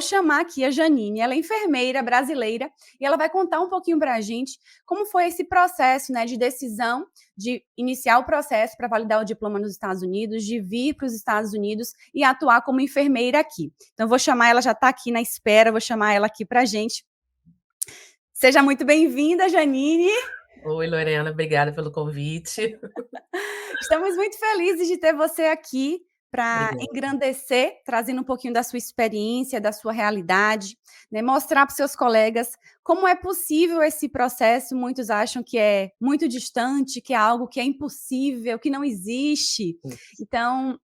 chamar aqui a Janine, ela é enfermeira brasileira e ela vai contar um pouquinho para a gente como foi esse processo, né, de decisão de iniciar o processo para validar o diploma nos Estados Unidos, de vir para os Estados Unidos e atuar como enfermeira aqui. Então, vou chamar, ela já está aqui na espera, vou chamar ela aqui para a gente. Seja muito bem-vinda, Janine. Oi, Lorena, obrigada pelo convite. Estamos muito felizes de ter você aqui para Obrigada. engrandecer, trazendo um pouquinho da sua experiência, da sua realidade, né, mostrar para os seus colegas como é possível esse processo. Muitos acham que é muito distante, que é algo que é impossível, que não existe. Então,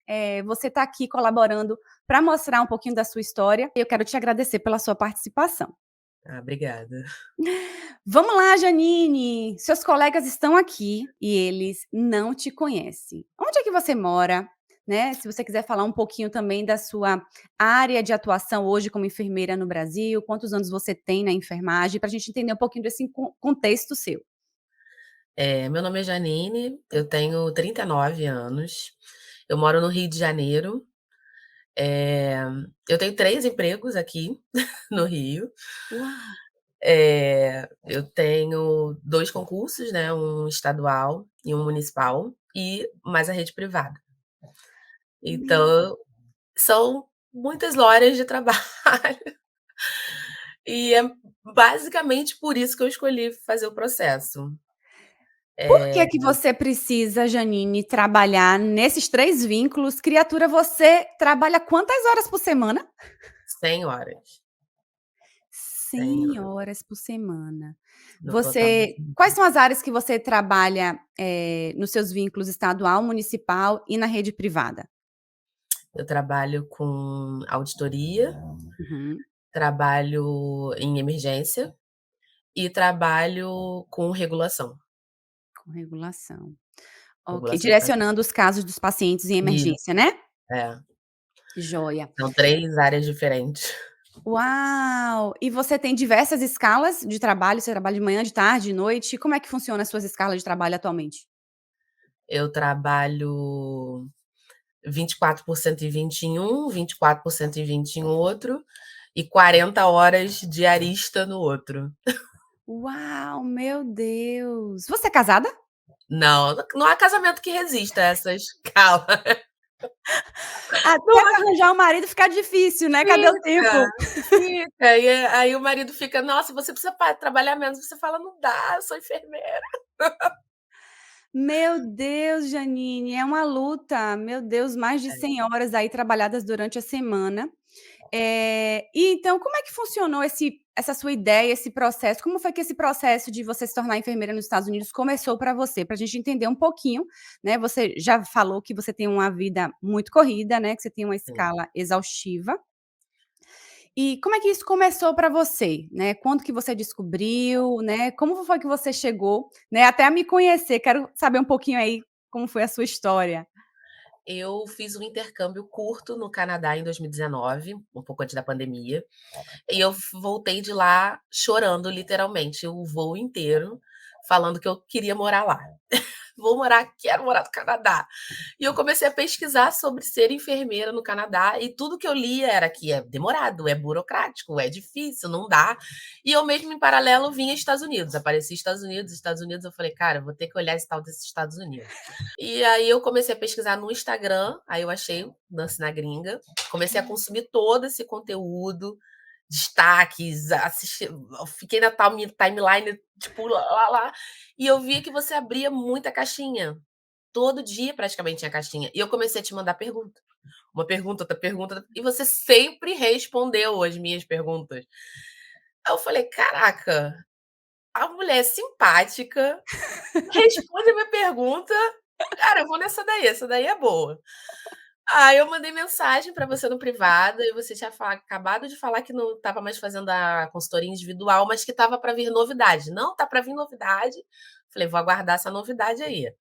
você está aqui colaborando para mostrar um pouquinho da sua história. Eu quero te agradecer pela sua participação. Obrigada. Vamos lá, Janine. Seus colegas estão aqui e eles não te conhecem. Onde é que você mora? Né? Se você quiser falar um pouquinho também da sua área de atuação hoje como enfermeira no Brasil, quantos anos você tem na enfermagem, para a gente entender um pouquinho desse contexto seu. Meu nome é Janine, eu tenho 39 anos, eu moro no Rio de Janeiro. Eh, eu tenho 3 empregos aqui no Rio. Uau! Eu tenho 2 concursos, né, um estadual e um municipal, e mais a rede privada. Meu, Então, são muitas horas de trabalho. E é basicamente por isso que eu escolhi fazer o processo. por que Eh, que você precisa, Janine, trabalhar nesses 3 vínculos? Criatura, você trabalha quantas horas por semana? 100 horas. 100 100 horas horas por semana. no total da Quais semana. são as áreas que você trabalha, nos seus vínculos estadual, municipal e na rede privada? Eu trabalho com auditoria, Uhum, trabalho em emergência e trabalho com regulação. com regulação. Ok, Regulação de direcionando pacientes. os casos dos pacientes em Isso, emergência, né? é. Joia. São 3 áreas diferentes. Uau! E você tem diversas escalas de trabalho? Você trabalha de manhã, de tarde, de noite? Como é que funciona as suas escalas de trabalho atualmente? Eu trabalho 24% e 20 em um, 24% e 20 em outro, e 40 horas diarista no outro. Uau, meu Deus! Você é casada? Não, não há casamento que resista a essa escala. Até Não há. para arranjar um marido fica difícil, né, cadê o Fica, tempo? fica. E aí o marido fica: "Nossa, você precisa trabalhar menos", você fala: "Não dá, eu sou enfermeira". Meu Deus, Janine, é uma luta. Meu Deus, mais de É. 100 horas aí trabalhadas durante a semana. E então como é que funcionou essa sua ideia, esse processo? Como foi que esse processo de você se tornar enfermeira nos Estados Unidos começou para você? Para a gente entender um pouquinho, né, você já falou que você tem uma vida muito corrida, né, que você tem uma Sim. escala exaustiva. E como é que isso começou para você, né? Quando que você descobriu, né? Como foi que você chegou, né, até a me conhecer? Quero saber um pouquinho aí como foi a sua história. Eu fiz um intercâmbio curto no Canadá em 2019, um pouco antes da pandemia, e eu voltei de lá chorando literalmente o voo inteiro, falando que eu queria morar lá. Vou morar, quero morar no Canadá. E eu comecei a pesquisar sobre ser enfermeira no Canadá e tudo que eu lia era que é demorado, é burocrático, é difícil, não dá. E eu mesmo em paralelo vinha Estados Unidos, aparecia Estados Unidos, eu falei, cara, eu vou ter que olhar esse tal desses Estados Unidos. E aí eu comecei a pesquisar no Instagram, aí eu achei Dance na Gringa, comecei a consumir todo esse conteúdo, destaques, assistir, fiquei na timeline, tipo, lá, e eu vi que você abria muita caixinha. Todo dia praticamente tinha caixinha. E eu comecei a te mandar pergunta. Uma pergunta, outra pergunta, e você sempre respondeu as minhas perguntas. Aí eu falei: "Caraca, a mulher é simpática, responde a minha pergunta, cara, eu vou nessa daí, essa daí é boa". Aí eu mandei mensagem para você no privado e você tinha acabado de falar que não estava mais fazendo a consultoria individual, mas que estava para vir novidade. "Não, tá para vir novidade". Falei: "Vou aguardar essa novidade aí".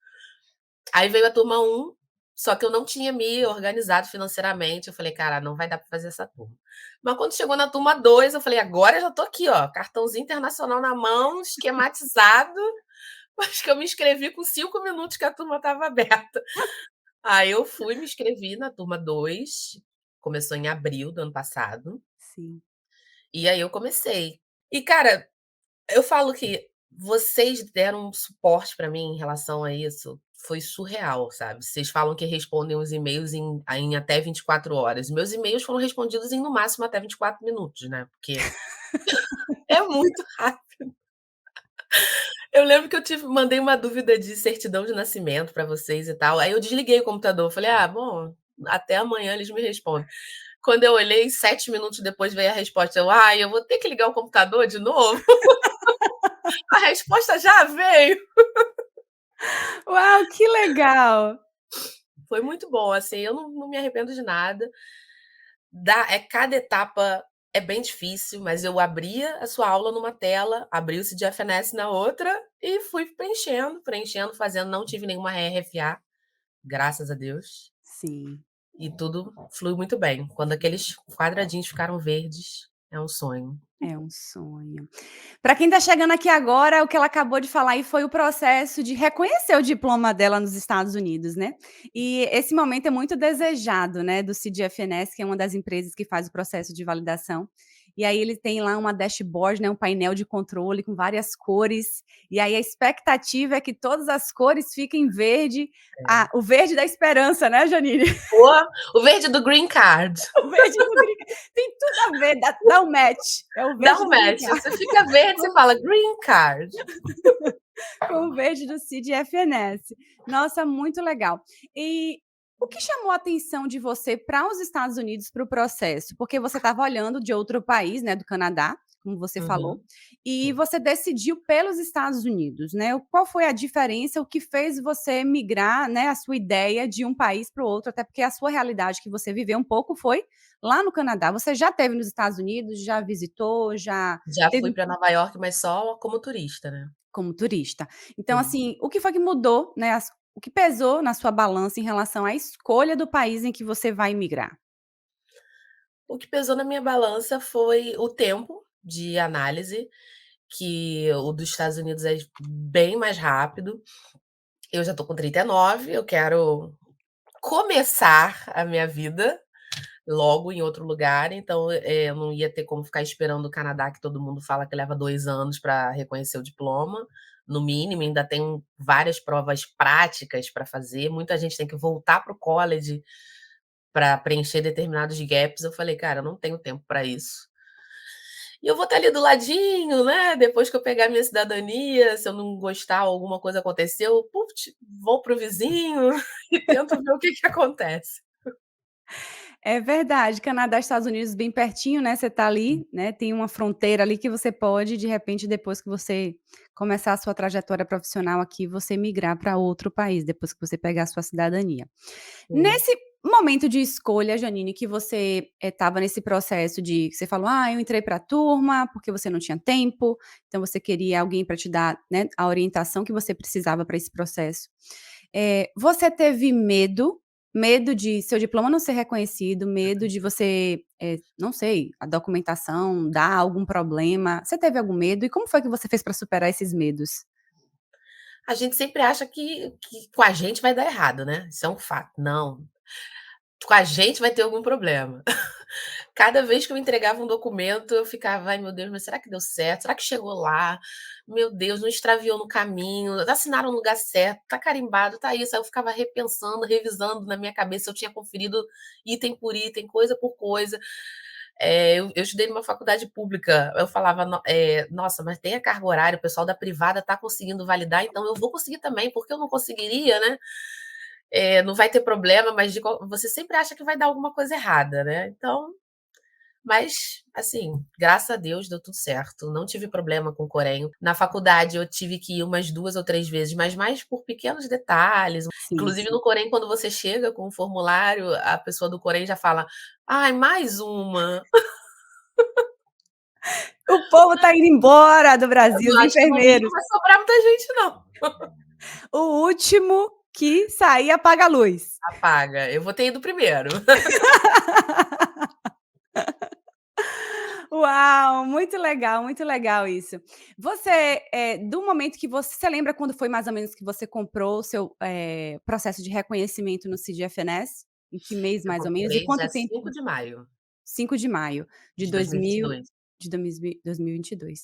Aí veio a turma um, só que eu não tinha me organizado financeiramente, eu falei: "Cara, não vai dar para fazer essa turma". Mas quando chegou na turma 2, eu falei: "Agora eu já tô aqui, ó, cartãozinho internacional na mão, esquematizado". Acho que eu me inscrevi com 5 minutos que a turma estava aberta. Aí eu fui, me inscrevi na turma 2, começou em abril do ano passado. sim. E aí eu comecei. E cara, eu falo que vocês deram um suporte pra mim em relação a isso, foi surreal, sabe. Vocês falam que respondem os e-mails em até 24 horas. Meus e-mails foram respondidos em, no máximo, até 24 minutos, né, porque é muito rápido. Eu lembro que eu mandei uma dúvida de certidão de nascimento pra vocês e tal, aí eu desliguei o computador, falei: "Ah, bom, até amanhã eles me respondem". Quando eu olhei, 7 minutos depois veio a resposta, eu: "Ai, eu vou ter que ligar o computador de novo?". A resposta já veio. Uau, que legal! Foi muito bom, assim, eu não me arrependo de nada. Cada etapa é bem difícil, mas eu abria a sua aula numa tela, abria o CDFNS na outra e fui preenchendo, preenchendo, fazendo, não tive nenhuma RFA, graças a Deus, Sim. e tudo flui muito bem. Quando aqueles quadradinhos ficaram verdes, é um sonho. É um sonho. Para quem está chegando aqui agora, o que ela acabou de falar aí foi o processo de reconhecer o diploma dela nos Estados Unidos, né. E esse momento é muito desejado, né, do CDFNS, que é uma das empresas que faz o processo de validação. E aí ele tem lá uma dashboard, né, um painel de controle com várias cores, e aí a expectativa é que todas as cores fiquem verde, É. o verde da esperança, né, Janine? O verde do green card. O verde do green tem tudo a ver, dá um match, é o Dá verde um do green match, card. você fica verde, você fala: "Green card". Com o verde do CID-FNS. Nossa, muito legal. E o que chamou a atenção de você para os Estados Unidos para o processo? Porque você estava olhando de outro país, né, do Canadá, como você falou, Uhum. e Sim. você decidiu pelos Estados Unidos, né. Qual foi a diferença, o que fez você migrar, né, a sua ideia de um país para o outro, até porque a sua realidade que você viveu um pouco foi lá no Canadá. Você já esteve nos Estados Unidos, já visitou, já Já fui teve para Nova York, mas só como turista, né. como turista. Então, Sim. assim, o que foi que mudou, né, o que pesou na sua balança em relação à escolha do país em que você vai migrar? O que pesou na minha balança foi o tempo de análise, que o dos Estados Unidos é bem mais rápido. Eu já tô com 39, eu quero começar a minha vida logo em outro lugar, então, eu não ia ter como ficar esperando o Canadá, que todo mundo fala que leva 2 anos para reconhecer o diploma, no mínimo, ainda tem várias provas práticas para fazer, muita gente tem que voltar para o college para preencher determinados gaps. Eu falei: "Cara, eu não tenho tempo para isso". E eu vou estar ali do ladinho, né, depois que eu pegar minha cidadania, se eu não gostar, alguma coisa aconteceu, put, vou para o vizinho e tento ver o que que acontece. É verdade, Canadá, Estados Unidos bem pertinho, né, você tá ali, né, tem uma fronteira ali que você pode, de repente, depois que você começar a sua trajetória profissional aqui, você migrar para outro país, depois que você pegar a sua cidadania. Sim. Nesse momento de escolha, Janine, que você, estava nesse processo de que você falou: "Ah, eu entrei para a turma, porque você não tinha tempo, então você queria alguém para te dar, né, a orientação que você precisava para esse processo". Você teve medo? Medo de seu diploma não ser reconhecido, medo de você, não sei, a documentação dar algum problema. Você teve algum medo? E como foi que você fez para superar esses medos? A gente sempre acha que com a gente vai dar errado, né, isso é um fato. Não, com a gente vai ter algum problema. Cada vez que eu entregava um documento, eu ficava: "Ai, meu Deus, mas será que deu certo? Será que chegou lá? Meu Deus, não extraviou no caminho? Assinaram no lugar certo? Tá carimbado? Tá isso?". Aí eu ficava repensando, revisando na minha cabeça se eu tinha conferido item por item, coisa por coisa. Eu estudei numa faculdade pública, eu falava: "Nossa, mas tem a carga horária, o pessoal da privada tá conseguindo validar, então eu vou conseguir também, por que eu não conseguiria, né?". Não vai ter problema, mas você sempre acha que vai dar alguma coisa errada, né, então, mas, assim, graças a Deus deu tudo certo, não tive problema com o Corém. Na faculdade eu tive que ir umas 2 ou 3 vezes, mas mais por pequenos detalhes. Sim, Inclusive sim. no Corém, quando você chega com o formulário, a pessoa do Corém já fala: "Ai, mais uma". O povo tá indo embora do Eu Brasil, os não acho que no Rio não enfermeiros. vai sobrar muita gente não. O último que sair apaga a luz. Apaga, eu vou ter ido primeiro. Uau, muito legal isso. Você, do momento que você lembra quando foi mais ou menos que você comprou o seu, processo de reconhecimento no CGFNS? Em que mês Eu mais ou menos? E comprei quanto dia tempo 5 de maio. 5 de maio de de dois mil e vinte e 2000 dois. de 2022.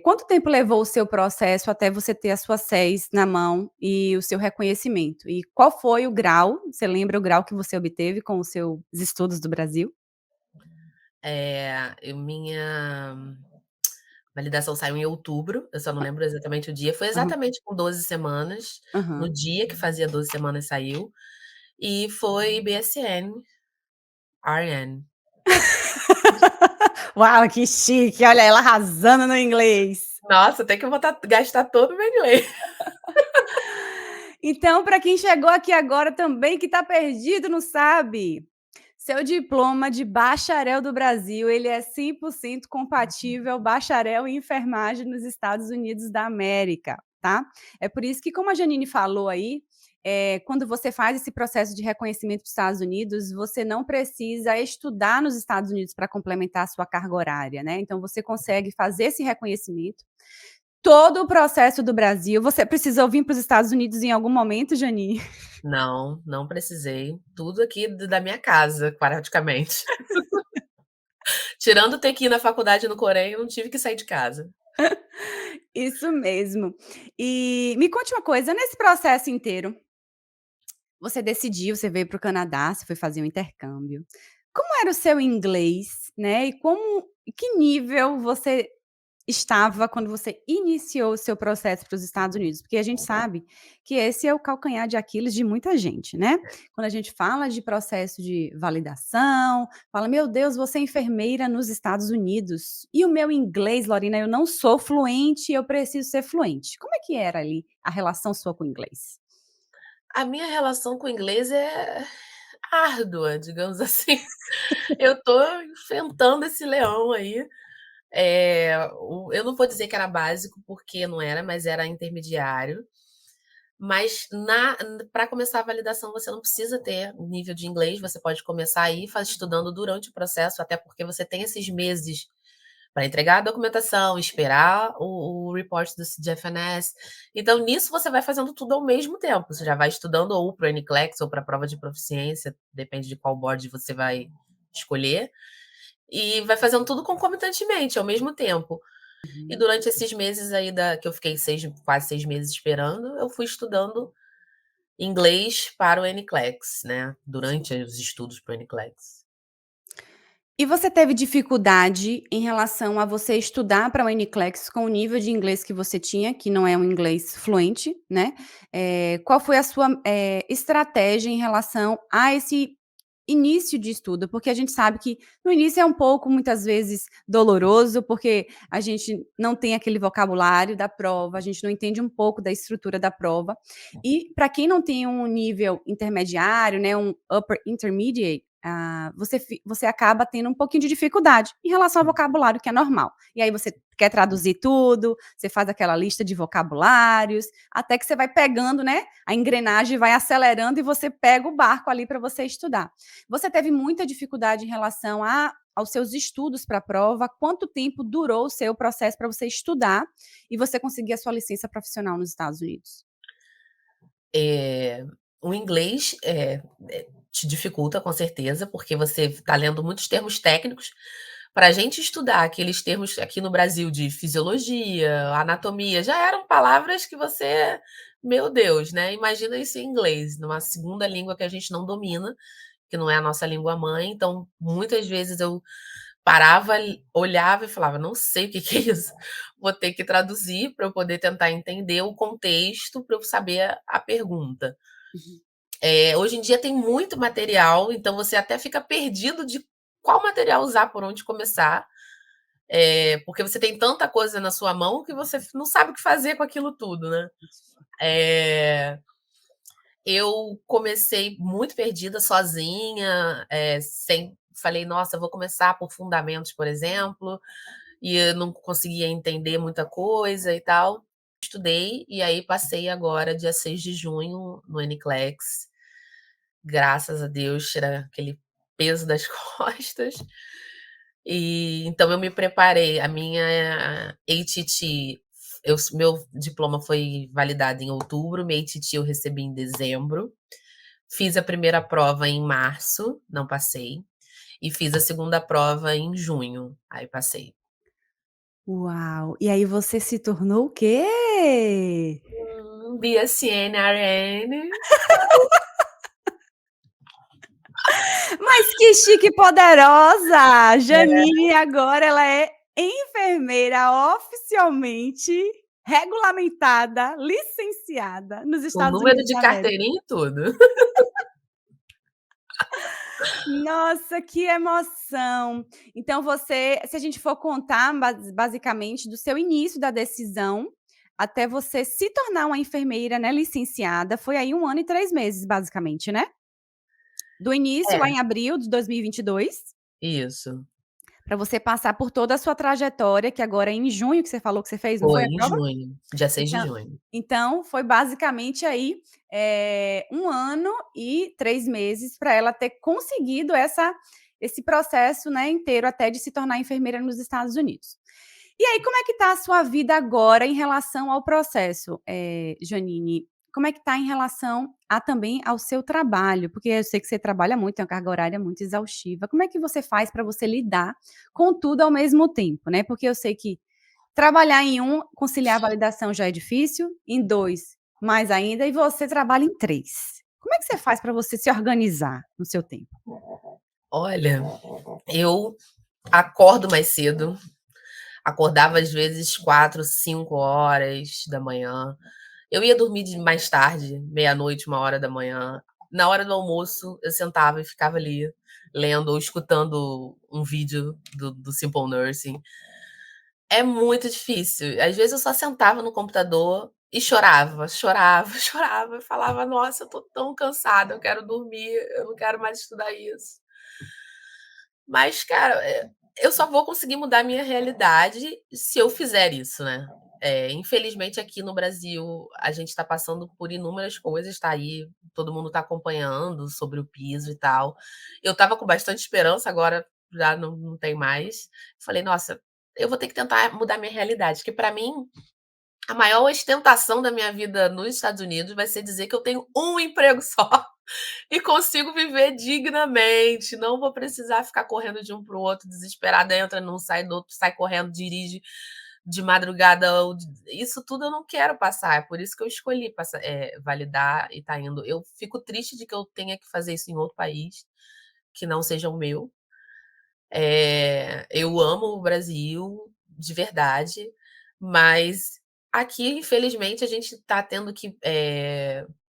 Quanto tempo levou o seu processo até você ter as suas séries na mão e o seu reconhecimento? E qual foi o grau, você lembra o grau que você obteve com os seus estudos do Brasil? Minha validação saiu em outubro, eu só não lembro exatamente o dia, foi Aham, exatamente com 12 semanas, no aham. dia que fazia 12 semanas saiu, e foi BSN, RN. Uau, que chique, olha ela arrasando no inglês. Nossa, tem que gastar todo o meu inglês. Então, para quem chegou aqui agora também que está perdido, não sabe, seu diploma de bacharel do Brasil, ele é 100% compatível bacharel em enfermagem nos Estados Unidos da América, tá. É por isso que, como a Janine falou aí, quando você faz esse processo de reconhecimento dos Estados Unidos, você não precisa estudar nos Estados Unidos para complementar a sua carga horária, né, então você consegue fazer esse reconhecimento. Todo o processo do Brasil, você precisou vir para os Estados Unidos em algum momento, Janine? Não, não precisei, tudo aqui da minha casa, praticamente. Tirando ter que ir na faculdade no Coreia, eu não tive que sair de casa. Isso mesmo. E me conte uma coisa, nesse processo inteiro, você decidiu, você veio para o Canadá, você foi fazer um intercâmbio. Como era o seu inglês, né, e que nível você estava quando você iniciou o seu processo para os Estados Unidos? Porque a gente sabe que esse é o calcanhar de Aquiles de muita gente, né. Quando a gente fala de processo de validação, fala: "Meu Deus, você é enfermeira nos Estados Unidos, e o meu inglês, Lorena, eu não sou fluente, eu preciso ser fluente". Como é que era ali a relação sua com o inglês? A minha relação com o inglês é árdua, digamos assim. Eu tô enfrentando esse leão aí. Eu não vou dizer que era básico, porque não era, mas era intermediário. Mas para começar a validação, você não precisa ter nível de inglês, você pode começar aí estudando durante o processo, até porque você tem esses meses para entregar a documentação, esperar o report do CGFNS. Então, nisso, você vai fazendo tudo ao mesmo tempo. Você já vai estudando ou para o NCLEX ou para a prova de proficiência, depende de qual board você vai escolher, e vai fazendo tudo concomitantemente, ao mesmo tempo. E Uhum. durante esses meses aí que eu fiquei quase 6 meses esperando, eu fui estudando inglês para o NCLEX, né? Durante os estudos para o NCLEX. E você teve dificuldade em relação a você estudar para o NCLEX com o nível de inglês que você tinha, que não é um inglês fluente, né. Qual foi a sua, estratégia em relação a esse início de estudo? Porque a gente sabe que no início é um pouco, muitas vezes, doloroso, porque a gente não tem aquele vocabulário da prova, a gente não entende um pouco da estrutura da prova. E para quem não tem um nível intermediário, né, um upper intermediate, você acaba tendo um pouquinho de dificuldade em relação ao vocabulário, que é normal. E aí você quer traduzir tudo, você faz aquela lista de vocabulários, até que você vai pegando, né, a engrenagem vai acelerando e você pega o barco ali para você estudar. Você teve muita dificuldade em relação aos seus estudos para a prova? Quanto tempo durou o seu processo para você estudar e você conseguir a sua licença profissional nos Estados Unidos? Eh, o inglês, te dificulta com certeza, porque você está lendo muitos termos técnicos. Para a gente estudar aqueles termos aqui no Brasil de fisiologia, anatomia, já eram palavras que você, meu Deus, né, imagina isso em inglês, numa segunda língua que a gente não domina, que não é a nossa língua mãe, então muitas vezes eu parava, olhava e falava: "Não sei o que que é isso". Vou ter que traduzir para eu poder tentar entender o contexto, para eu saber a pergunta. Uhum. Hoje em dia tem muito material, então você até fica perdido de qual material usar, por onde começar, porque você tem tanta coisa na sua mão que você não sabe o que fazer com aquilo tudo, né. Eh, eu comecei muito perdida, sozinha, sem falei: "Nossa, eu vou começar por fundamentos", por exemplo, e eu não conseguia entender muita coisa e tal. Estudei, e aí passei agora dia 6 de junho no NCLEX, graças a Deus, tirar aquele peso das costas. E então eu me preparei, a minha ATT, meu diploma foi validado em outubro, minha ATT eu recebi em dezembro, fiz a primeira prova em março, não passei. e fiz a segunda prova em junho, aí passei. Uau! E aí você se tornou o quê? BSN-RN. Mas que chique e poderosa! É. Janine agora ela é enfermeira oficialmente regulamentada, licenciada nos Com Estados número Unidos de da América. carteirinha e tudo. Nossa, que emoção! Então você se a gente for contar basicamente do seu início da decisão, até você se tornar uma enfermeira, né, licenciada, foi aí 1 ano e 3 meses basicamente, né? Do início lá É, em abril de 2022, isso. para você passar por toda a sua trajetória, que agora é em junho que você falou que você fez, não Foi foi a em prova? junho, dia 6 de Então junho. então foi basicamente aí, 1 ano e 3 meses para ela ter conseguido esse processo, né, inteiro até de se tornar enfermeira nos Estados Unidos. E aí, como é que está a sua vida agora em relação ao processo, Janine? Como é que está em relação também ao seu trabalho? Porque eu sei que você trabalha muito, tem uma carga horária muito exaustiva. Como é que você faz para você lidar com tudo ao mesmo tempo, né? Porque eu sei que trabalhar em um, conciliar a validação já é difícil, em 2 mais ainda, e você trabalha em 3. Como é que você faz para você se organizar no seu tempo? Olha, eu acordo mais cedo, acordava às vezes 4, 5 horas da manhã. Eu ia dormir de mais tarde, meia-noite, 1 hora da manhã. Na hora do almoço, eu sentava e ficava ali, lendo ou escutando um vídeo do Simple Nursing. É muito difícil. Às vezes eu só sentava no computador e chorava, chorava, chorava. Eu falava: "Nossa, eu tô tão cansada, eu quero dormir, eu não quero mais estudar isso". Mas, cara, eu só vou conseguir mudar a minha realidade se eu fizer isso, né. Infelizmente aqui no Brasil a gente tá passando por inúmeras coisas, tá aí, todo mundo tá acompanhando sobre o piso e tal. Eu estava com bastante esperança, agora já não tem mais. Falei: "Nossa, eu vou ter que tentar mudar minha realidade", porque pra mim a maior ostentação da minha vida nos Estados Unidos vai ser dizer que eu tenho um emprego só e consigo viver dignamente, não vou precisar ficar correndo de um para o outro, desesperada, entra, não sai, do outro sai correndo, dirige de madrugada, isso tudo eu não quero passar, é por isso que eu escolhi passar, validar e tá indo. Eu fico triste de que eu tenha que fazer isso em outro país, que não seja o meu. Eu amo o Brasil, de verdade, mas aqui, infelizmente, a gente tá tendo que,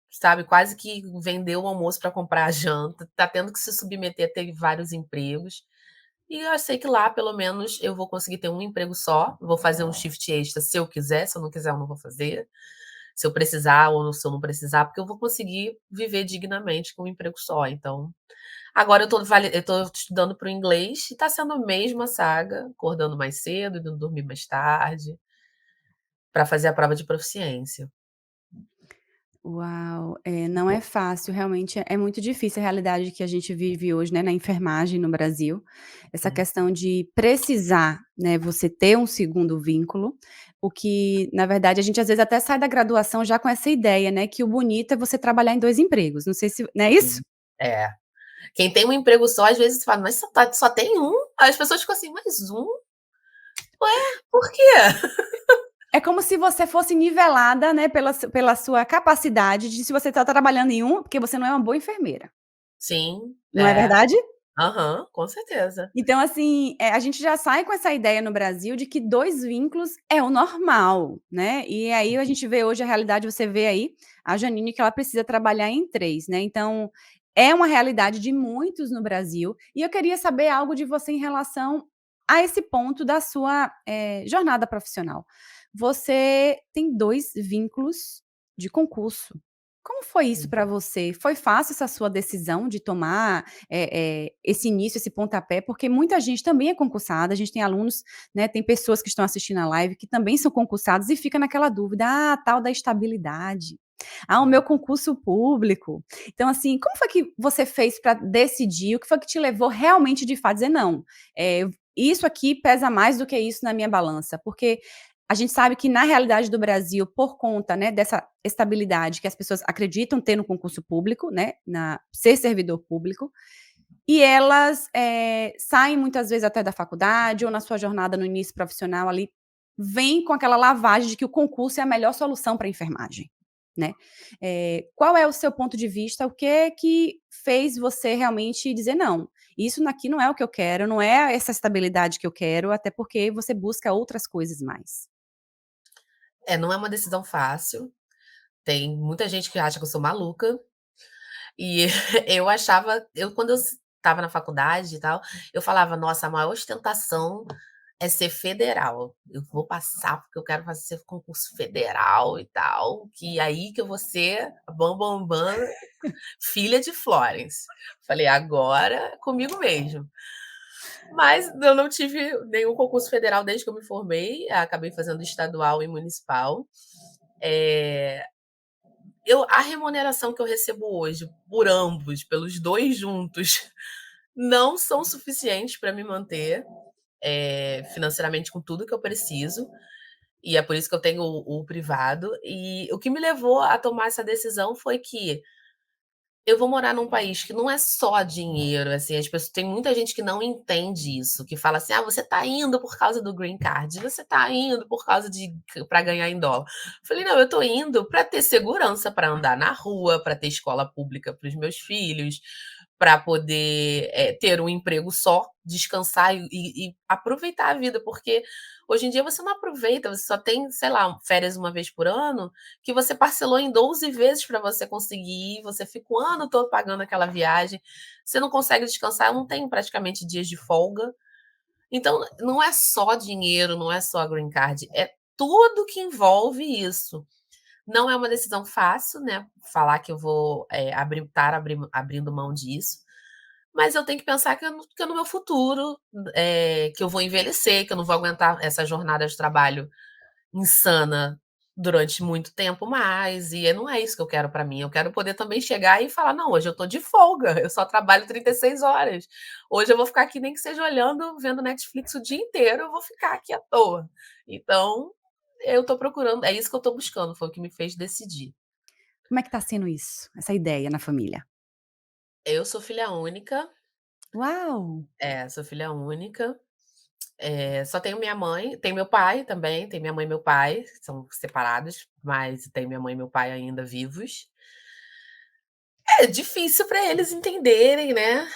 sabe, quase que vender o almoço para comprar a janta, tá tendo que se submeter a ter vários empregos. E eu sei que lá, pelo menos, eu vou conseguir ter um emprego só, vou fazer um shift extra se eu quiser, se eu não quiser, eu não vou fazer. Se eu precisar ou se eu não precisar, porque eu vou conseguir viver dignamente com um emprego só. Então, agora eu tô estudando para o inglês e tá sendo a mesma saga, acordando mais cedo, indo dormir mais tarde, para fazer a prova de proficiência. Uau, não é fácil, realmente é muito difícil a realidade que a gente vive hoje, né, na enfermagem no Brasil, essa Hum. questão de precisar, né, você ter um segundo vínculo, o que na verdade a gente às vezes até sai da graduação já com essa ideia, né, que o bonito é você trabalhar em 2 empregos, não sei se não é isso? É. Quem tem um emprego só, às vezes fala: "Mas só tem um?". Aí as pessoas ficam assim: "Mais um? Ué, por quê?". É como se você fosse nivelada, né, pela sua capacidade de se você está trabalhando em um, porque você não é uma boa enfermeira, Sim, não é verdade? aham, com certeza. Então, assim, a gente já sai com essa ideia no Brasil de que 2 vínculos é o normal, né, e aí a gente vê hoje a realidade, você vê aí a Janine que ela precisa trabalhar em 3, né, então é uma realidade de muitos no Brasil, e eu queria saber algo de você em relação a esse ponto da sua, jornada profissional. Você tem 2 vínculos de concurso. Como foi isso para você? Foi fácil essa sua decisão de tomar esse início, esse pontapé, porque muita gente também é concursada, a gente tem alunos, né, tem pessoas que estão assistindo a live que também são concursados e fica naquela dúvida: "Ah, tal da estabilidade. Ah, o meu concurso público". Então, assim, como foi que você fez para decidir? O que foi que te levou realmente de fato dizer: "Não, isso aqui pesa mais do que isso na minha balança"? Porque a gente sabe que na realidade do Brasil, por conta, né, dessa estabilidade que as pessoas acreditam ter no concurso público, né, na ser servidor público, e elas, saem muitas vezes até da faculdade ou na sua jornada no início profissional ali, vem com aquela lavagem de que o concurso é a melhor solução para enfermagem, né. Qual é o seu ponto de vista? O que fez você realmente dizer: "Não, isso aqui não é o que eu quero, não é essa estabilidade que eu quero", até porque você busca outras coisas mais? É, não é uma decisão fácil, tem muita gente que acha que eu sou maluca, e eu quando eu estava na faculdade e tal, eu falava: "Nossa, a maior ostentação é ser federal. Eu vou passar, porque eu quero fazer concurso federal e tal, que aí que eu vou ser a bam filha de Florence". Falei: "Agora é comigo mesmo". Mas eu não tive nenhum concurso federal desde que eu me formei, acabei fazendo estadual e municipal. Eh, a remuneração que eu recebo hoje por ambos, pelos 2 juntos, não são suficientes para me manter, financeiramente com tudo que eu preciso, e é por isso que eu tenho o privado. E o que me levou a tomar essa decisão foi que eu vou morar num país que não é só dinheiro, assim, as pessoas tem muita gente que não entende isso, que fala assim: "Ah, você tá indo por causa do green card, você tá indo por causa de para ganhar em dólar". Falei: "Não, eu tô indo para ter segurança para andar na rua, para ter escola pública para os meus filhos, para poder, ter um emprego só, descansar e aproveitar a vida", porque hoje em dia você não aproveita, você só tem, sei lá, férias uma vez por ano, que você parcelou em 12 vezes para você conseguir ir, você fica o ano todo pagando aquela viagem, você não consegue descansar, eu não tenho praticamente dias de folga. Então, não é só dinheiro, não é só green card, é tudo que envolve isso. Não é uma decisão fácil, né, falar que eu vou, abrindo mão disso, mas eu tenho que pensar que é no meu futuro, que eu vou envelhecer, que eu não vou aguentar essa jornada de trabalho insana durante muito tempo mais, e não é isso que eu quero para mim, eu quero poder também chegar e falar: "Não, hoje eu tô de folga, eu só trabalho 36 horas. Hoje eu vou ficar aqui nem que seja olhando, vendo Netflix o dia inteiro, eu vou ficar aqui à toa". Então, eu tô procurando, é isso que eu tô buscando, foi o que me fez decidir. Como é que tá sendo isso, essa ideia na família? Eu sou filha única, Uau! sou filha única, só tenho minha mãe, tem meu pai também, tem minha mãe e meu pai, são separados, mas tem minha mãe e meu pai ainda vivos. É difícil para eles entenderem, né,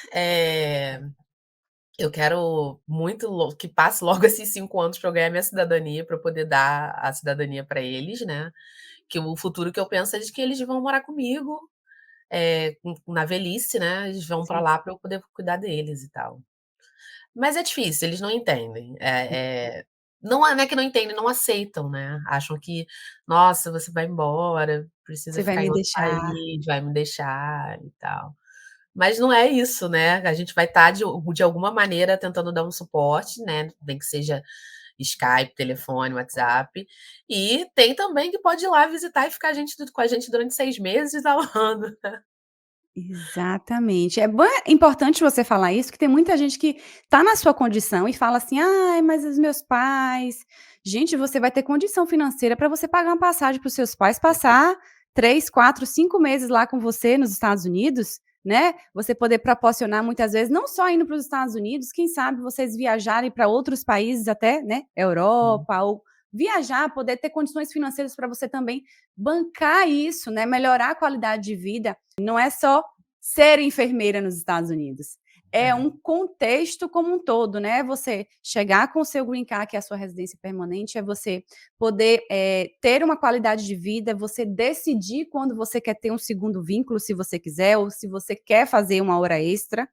eu quero muito que passe logo esses 5 anos para eu ganhar minha cidadania, para eu poder dar a cidadania para eles, né, que o futuro que eu penso é de que eles vão morar comigo, na velhice, né, eles vão para Sim. lá para eu poder cuidar deles e tal. Mas é difícil, eles não entendem. Não é que não entendem, não aceitam, né. Acham que: "Nossa, você vai embora, precisa Você vai ficar em me outro deixar. país, vai me deixar e tal". Mas não é isso, né, a gente vai estar de alguma maneira tentando dar um suporte, né, nem que seja Skype, telefone, WhatsApp. E tem também que pode ir lá visitar e ficar com a gente durante 6 meses e um ano. Exatamente. É importante você falar isso, que tem muita gente que tá na sua condição e fala assim: "Ai, mas os meus pais". Gente, você vai ter condição financeira para você pagar uma passagem para os seus pais passar 3, 4, 5 meses lá com você nos Estados Unidos, né. Você poder proporcionar muitas vezes não só indo para os Estados Unidos, quem sabe vocês viajarem para outros países até, né, Europa ou viajar, poder ter condições financeiras para você também bancar isso, né, melhorar a qualidade de vida. Não é só ser enfermeira nos Estados Unidos, é um É. contexto como um todo, né, você chegar com o seu green card, que é a sua residência permanente, é você poder, ter uma qualidade de vida, é você decidir quando você quer ter um segundo vínculo, se você quiser, ou se você quer fazer uma hora extra.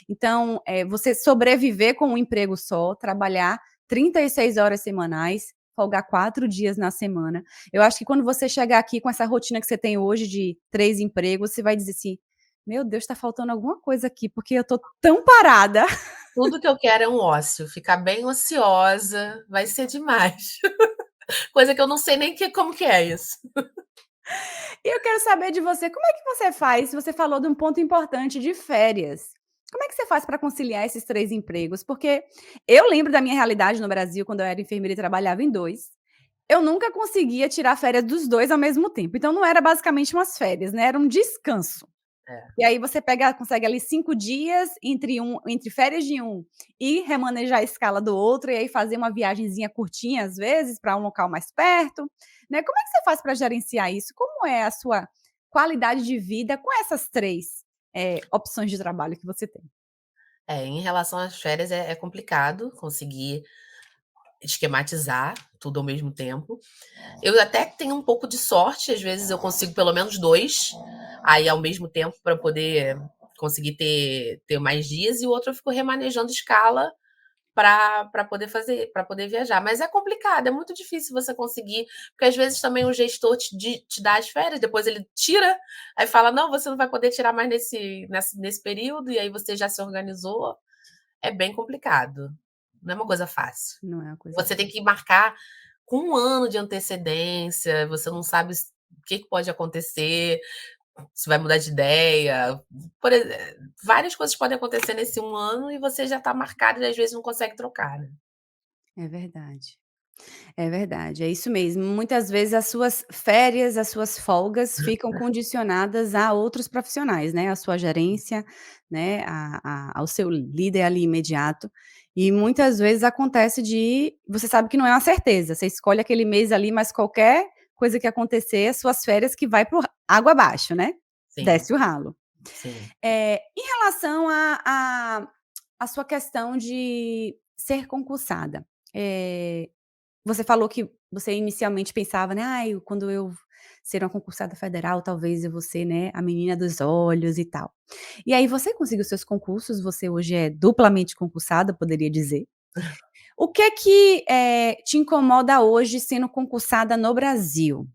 Então, você sobreviver com um emprego só, trabalhar 36 horas semanais, folgar 4 dias na semana. Eu acho que quando você chegar aqui com essa rotina que você tem hoje de 3 empregos, você vai dizer assim: "Meu Deus, está faltando alguma coisa aqui, porque eu tô tão parada". Tudo que eu quero é um ócio, ficar bem ociosa, vai ser demais. Coisa que eu não sei nem como que é isso. E eu quero saber de você, como é que você faz? Você falou de um ponto importante de férias. Como é que você faz para conciliar esses 3 empregos? Porque eu lembro da minha realidade no Brasil, quando eu era enfermeira e trabalhava em 2. Eu nunca conseguia tirar férias dos 2 ao mesmo tempo, então não era basicamente umas férias, né, era um descanso. É. E aí você consegue ali 5 dias entre férias de um e remanejar a escala do outro, e aí fazer uma viagenzinha curtinha, às vezes, para um local mais perto, né. Como é que você faz para gerenciar isso? Como é a sua qualidade de vida com essas 3 opções de trabalho que você tem? Em relação às férias é complicado conseguir esquematizar tudo ao mesmo tempo. Eu até tenho um pouco de sorte, às vezes eu consigo pelo menos 2 aí ao mesmo tempo para poder conseguir ter mais dias, e o outro eu fico remanejando escala para poder fazer, para poder viajar. Mas é complicado, é muito difícil você conseguir, porque às vezes também o gestor te dá as férias, depois ele tira, aí fala: "Não, você não vai poder tirar mais nesse período", e aí você já se organizou. É bem complicado, não é uma coisa fácil. Não é uma coisa Você tem fácil. que marcar com 1 ano de antecedência, você não sabe o que que pode acontecer, se vai mudar de ideia, várias coisas podem acontecer nesse 1 ano e você já está marcado e às vezes não consegue trocar, né. É verdade. É verdade, é isso mesmo. Muitas vezes as suas férias, as suas folgas ficam condicionadas a outros profissionais, né, à sua gerência, né, ao seu líder ali imediato. E muitas vezes acontece de você sabe que não é uma certeza, você escolhe aquele mês ali, mas qualquer coisa que acontecer, as suas férias que vai para água abaixo, né, Sim, desce o ralo. sim. Em relação à sua questão de ser concursada, você falou que você inicialmente pensava, né: "Ai, quando eu ser uma concursada federal, talvez eu vou ser, né, a menina dos olhos e tal". E aí você conseguiu seus concursos, você hoje é duplamente concursada, poderia dizer. O que é que, te incomoda hoje sendo concursada no Brasil?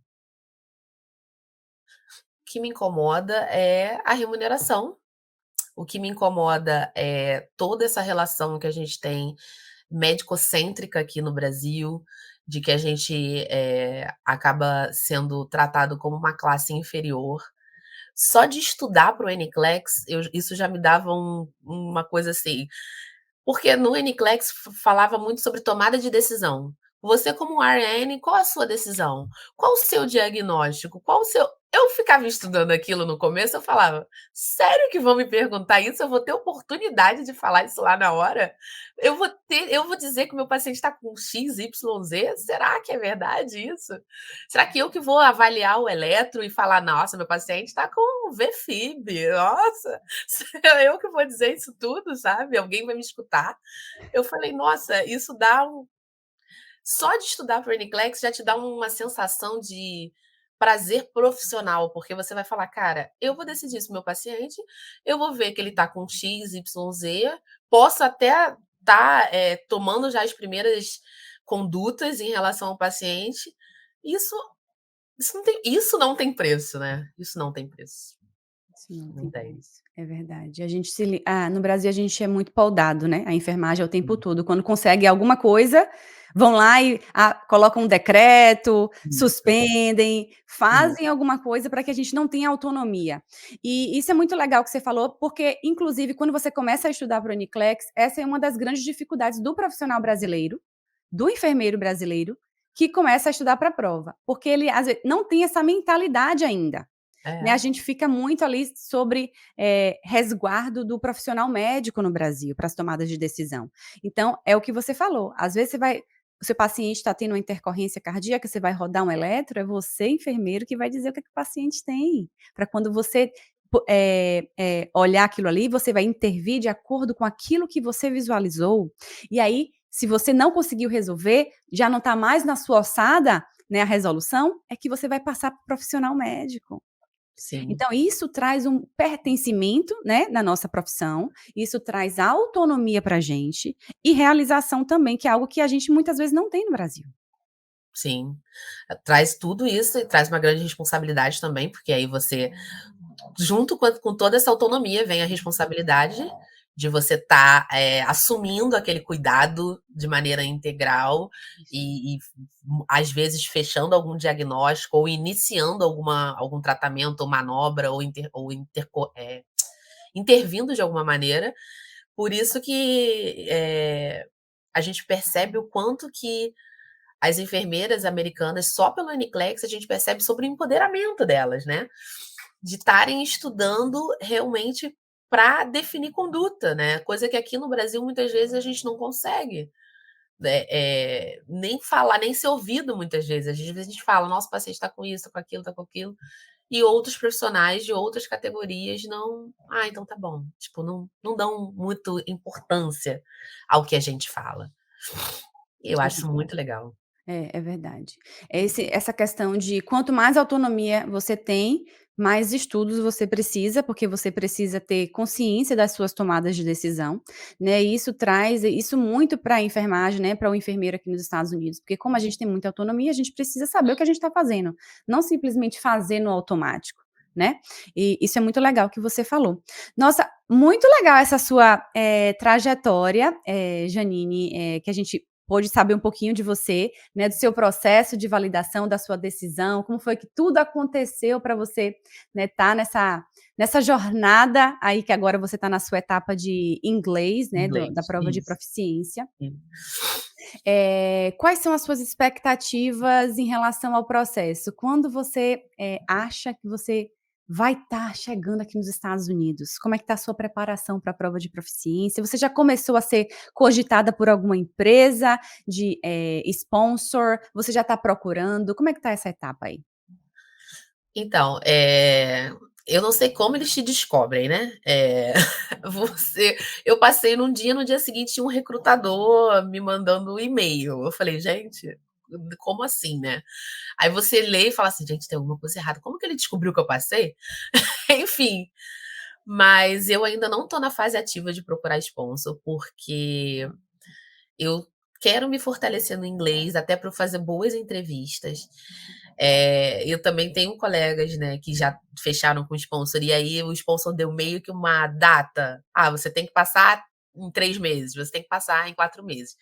O que me incomoda é a remuneração, o que me incomoda é toda essa relação que a gente tem médico-cêntrica aqui no Brasil, de que a gente, acaba sendo tratado como uma classe inferior. Só de estudar para o NCLEX, isso já me dava uma coisa assim, porque no NCLEX falava muito sobre tomada de decisão. Você como RN, qual a sua decisão? Qual o seu diagnóstico? Qual o seu Eu ficava estudando aquilo no começo, eu falava: "Sério que vão me perguntar isso? Eu vou ter oportunidade de falar isso lá na hora? Eu vou dizer que o meu paciente está com X, Y, Z? Será que é verdade isso? Será que eu que vou avaliar o eletro e falar: 'Nossa, meu paciente está com VFib, nossa'? Eu que vou dizer isso tudo, sabe? Alguém vai me escutar?" Eu falei: "Nossa, isso dá um". Só de estudar para o NCLEX já te dá uma sensação de prazer profissional, porque você vai falar: "Cara, eu vou decidir isso pro meu paciente, eu vou ver que ele está com X, Y, Z, posso até estar, tomando já as primeiras condutas em relação ao paciente". Isso isso não tem preço, né, isso não tem preço, Isso não não tem tem. preço, é verdade. A gente no Brasil a gente é muito podado, né, a enfermagem é o tempo Sim, todo, quando consegue alguma coisa, vão lá e, colocam um decreto, isso, suspendem, isso. fazem alguma coisa para que a gente não tenha autonomia. E isso é muito legal que você falou, porque inclusive quando você começa a estudar para o NCLEX, essa é uma das grandes dificuldades do profissional brasileiro, do enfermeiro brasileiro, que começa a estudar para a prova, porque ele às vezes não tem essa mentalidade ainda. Né, a É, gente fica muito ali sobre, resguardo do profissional médico no Brasil, para as tomadas de decisão. Então, é o que você falou, às vezes o seu paciente está tendo uma intercorrência cardíaca, você vai rodar um eletro, é você, enfermeiro, que vai dizer o que é que o paciente tem, para quando você olhar aquilo ali, você vai intervir de acordo com aquilo que você visualizou, e aí, se você não conseguiu resolver, já não está mais na sua alçada, né, a resolução, é que você vai passar para o profissional médico. sim. Então isso traz um pertencimento, né, na nossa profissão, isso traz autonomia para a gente, e realização também, que é algo que a gente muitas vezes não tem no Brasil. Sim, traz tudo isso e traz uma grande responsabilidade também, porque aí você, junto com toda essa autonomia, vem a responsabilidade de você estar, assumindo aquele cuidado de maneira integral e às vezes fechando algum diagnóstico ou iniciando algum tratamento ou manobra ou intervindo de alguma maneira. Por isso que, a gente percebe o quanto que as enfermeiras americanas, só pelo NCLEX, a gente percebe sobre o empoderamento delas, né. de estarem estudando realmente para definir conduta, né, coisa que aqui no Brasil muitas vezes a gente não consegue, né, nem falar, nem ser ouvido muitas vezes. Às vezes a gente fala: "Nosso paciente está com isso, está com aquilo, está com aquilo", e outros profissionais de outras categorias não: "Ah, então tá bom", tipo, não dão muito importância ao que a gente fala. Eu É acho verdade. muito legal. É verdade. Essa questão de quanto mais autonomia você tem, mais estudos você precisa, porque você precisa ter consciência das suas tomadas de decisão, né, e isso traz isso muito para a enfermagem, né, para o enfermeiro aqui nos Estados Unidos, porque como a gente tem muita autonomia, a gente precisa saber o que a gente está fazendo, não simplesmente fazer no automático, né. E isso é muito legal que você falou. Nossa, muito legal essa sua, trajetória, Janine, que a gente pôde saber um pouquinho de você, né, do seu processo de validação da sua decisão, como foi que tudo aconteceu para você, né, estar nessa jornada aí que agora você está na sua etapa de inglês, né, da Inglês, prova de isso. proficiência. Sim. Quais são as suas expectativas em relação ao processo? Quando você, acha que você vai estar chegando aqui nos Estados Unidos? Como é que está a sua preparação para a prova de proficiência? Você já começou a ser cogitada por alguma empresa de, sponsor? Você já está procurando? Como é que está essa etapa aí? Então, eu não sei como eles te descobrem, né, você eu passei num dia, no dia seguinte tinha um recrutador me mandando um e-mail, eu falei: "Gente, como assim, né?". Aí você lê e fala assim: "Gente, tem alguma coisa errada, como que ele descobriu que eu passei?". Enfim, mas eu ainda não tô na fase ativa de procurar sponsor, porque eu quero me fortalecer no inglês, até para eu fazer boas entrevistas. Eu também tenho colegas, né, que já fecharam com sponsor, e aí o sponsor deu meio que uma data: "Ah, você tem que passar em 3 meses, você tem que passar em 4 meses".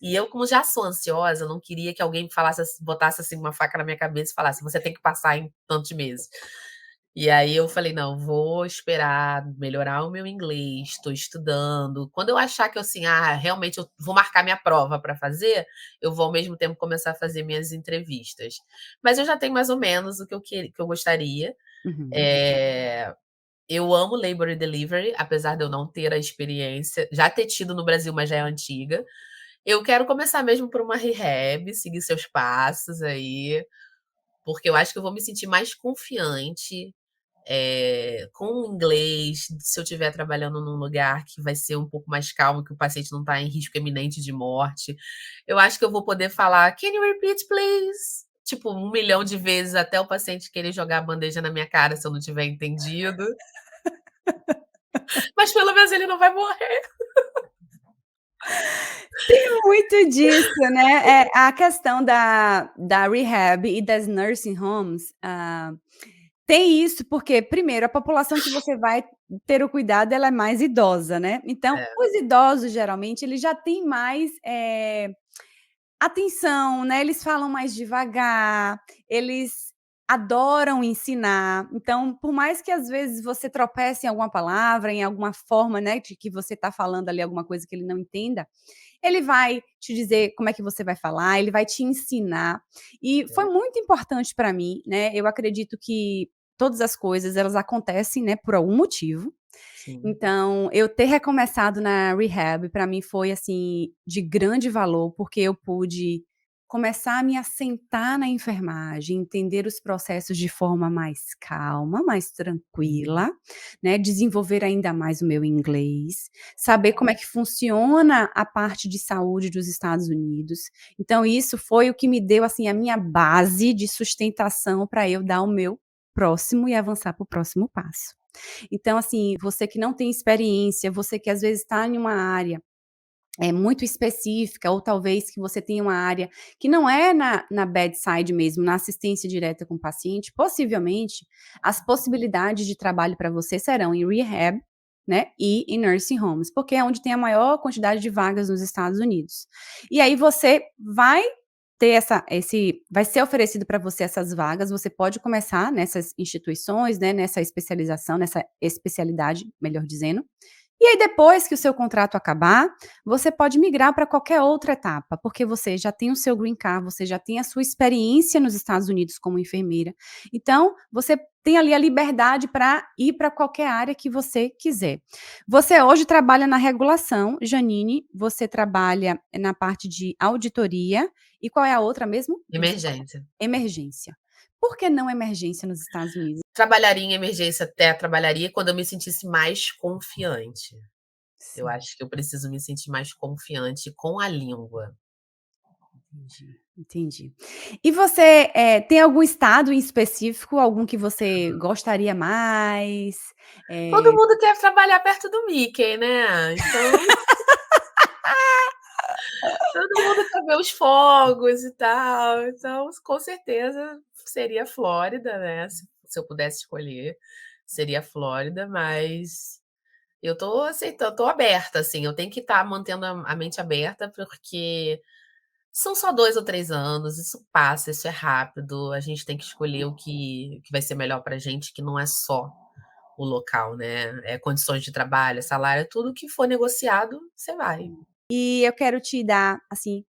E eu, como já sou ansiosa, não queria que alguém me falasse botasse, assim, uma faca na minha cabeça e falasse: "Você tem que passar em tantos meses". E aí eu falei: "Não, vou esperar melhorar o meu inglês, estou estudando. Quando eu achar que eu, assim, realmente eu vou marcar minha prova para fazer, eu vou ao mesmo tempo começar a fazer minhas entrevistas". Mas eu já tenho mais ou menos o que eu gostaria. Uhum. Eh, eu amo Labor and Delivery, apesar de eu não ter a experiência, já ter tido no Brasil, mas já é antiga. Eu quero começar mesmo por uma rehab, seguir seus passos aí, porque eu acho que eu vou me sentir mais confiante, com o inglês, se eu estiver trabalhando num lugar que vai ser um pouco mais calmo, que o paciente não está em risco iminente de morte. Eu acho que eu vou poder falar: "Can you repeat please?", tipo, 1 milhão de vezes até o paciente querer jogar a bandeja na minha cara se eu não tiver entendido. Mas pelo menos ele não vai morrer. Tem muito disso, né, a questão da rehab e das nursing homes, tem isso, porque primeiro a população que você vai ter o cuidado ela é mais idosa, né, então É, os idosos geralmente eles já têm mais, atenção, né, eles falam mais devagar, eles adoram ensinar, então por mais que às vezes você tropece em alguma palavra, em alguma forma, né, de que você está falando ali alguma coisa que ele não entenda, ele vai te dizer como é que você vai falar, ele vai te ensinar. E foi é, muito importante para mim, né, eu acredito que todas as coisas elas acontecem, né, por algum motivo. sim. Então, eu ter recomeçado na rehab para mim foi, assim, de grande valor, porque eu pude começar a me assentar na enfermagem, entender os processos de forma mais calma, mais Uhum. tranquila, né, desenvolver ainda mais o meu inglês, saber como é que funciona a parte de saúde dos Estados Unidos. Então isso foi o que me deu, assim, a minha base de sustentação para eu dar o meu próximo e avançar para o próximo passo. Então, assim, você que não tem experiência, você que às vezes está em uma área, muito específica ou talvez que você tenha uma área que não é na bedside mesmo, na assistência direta com o paciente, possivelmente as possibilidades de trabalho para você serão em rehab, né, e em nursing homes, porque é onde tem a maior quantidade de vagas nos Estados Unidos. E aí você vai ter vai ser oferecido para você essas vagas, você pode começar nessas instituições, né, nessa especialização, nessa especialidade, melhor dizendo. E aí depois que o seu contrato acabar, você pode migrar para qualquer outra etapa, porque você já tem o seu green card, você já tem a sua experiência nos Estados Unidos como enfermeira. Então, você tem ali a liberdade para ir para qualquer área que você quiser. Você hoje trabalha na regulação, Janine, você trabalha na parte de auditoria, e qual é a outra mesmo? Você falou? Emergência. Emergência. Por que não emergência nos Estados Unidos? Trabalharia em emergência, até trabalharia quando eu me sentisse mais confiante. Eu Sim, acho que eu preciso me sentir mais confiante com a língua. entendi, entendi. E você, tem algum estado em específico, algum que você gostaria mais? Todo Eh mundo quer trabalhar perto do Mickey, né, então todo mundo quer ver os fogos e tal, então com certeza seria Flórida, né, se eu pudesse escolher, seria Flórida, mas eu tô aceitando, tô aberta, assim, eu tenho que estar mantendo a mente aberta, porque são só 2 ou 3 anos, isso passa, isso é rápido, a gente tem que escolher o que vai ser melhor pra gente, que não é só o local, né, é condições de trabalho, salário, tudo que for negociado, você vai. E eu quero te dar, assim,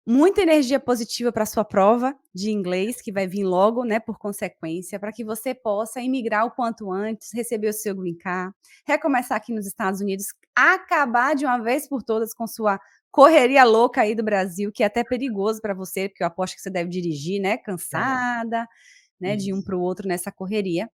muita energia positiva para sua prova de inglês, que vai vir logo, né, por consequência, para que você possa imigrar o quanto antes, receber o seu green card, recomeçar aqui nos Estados Unidos, acabar de uma vez por todas com sua correria louca aí do Brasil, que é até perigoso para você, porque eu aposto que você deve dirigir, né, É, cansada, né, de um isso. para o outro nessa correria.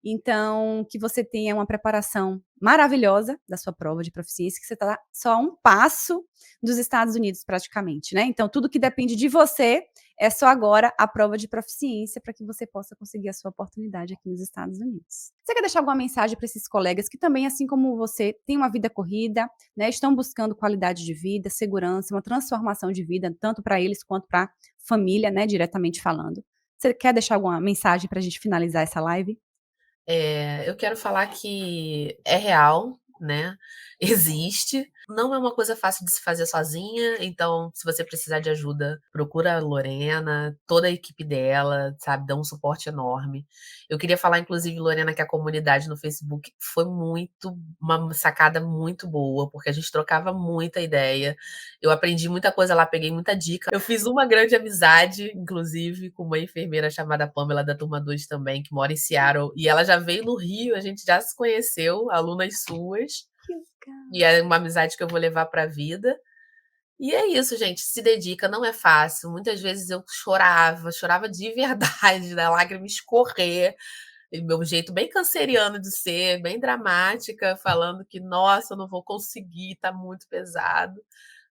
Então, que você tenha uma preparação maravilhosa da sua prova de proficiência, que você está só a um passo dos Estados Unidos praticamente, né. Então tudo que depende de você, é só agora a prova de proficiência para que você possa conseguir a sua oportunidade aqui nos Estados Unidos. Você quer deixar alguma mensagem para esses colegas que também, assim como você, têm uma vida corrida, né, estão buscando qualidade de vida, segurança, uma transformação de vida, tanto para eles quanto pra família, né, diretamente falando. Você quer deixar alguma mensagem para a gente finalizar essa live? Eu quero falar que é real, né, existe, não é uma coisa fácil de se fazer sozinha, então se você precisar de ajuda, procura a Lorena, toda a equipe dela, sabe, dá um suporte enorme. Eu queria falar inclusive, Lorena, que a comunidade no Facebook foi muito uma sacada muito boa, porque a gente trocava muita ideia, eu aprendi muita coisa lá, peguei muita dica. Eu fiz uma grande amizade, inclusive, com uma enfermeira chamada Pamela, da turma 2 também, que mora em Seattle, e ela já veio no Rio, a gente já se conheceu, alunas suas, Que legal. e é uma amizade que eu vou levar para a vida. E é isso, gente, se dedica, não é fácil. Muitas vezes eu chorava, chorava de verdade, da lágrima escorrer, e meu jeito bem canceriano de ser, bem dramática, falando que: "Nossa, eu não vou conseguir, tá muito pesado".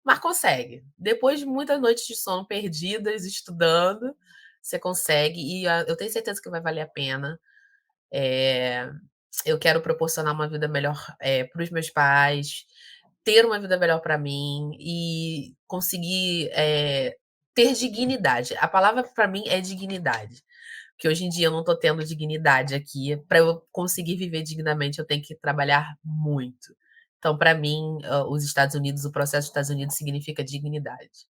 Mas consegue. Depois de muitas noites de sono perdidas estudando, você consegue e eu tenho certeza que vai valer a pena. Eh, eu quero proporcionar uma vida melhor, para os meus pais, ter uma vida melhor para mim e conseguir, ter dignidade. A palavra para mim é dignidade, porque hoje em dia eu não estou tendo dignidade aqui. Para eu conseguir viver dignamente, eu tenho que trabalhar muito. Então, para mim, os Estados Unidos, o processo dos Estados Unidos significa dignidade.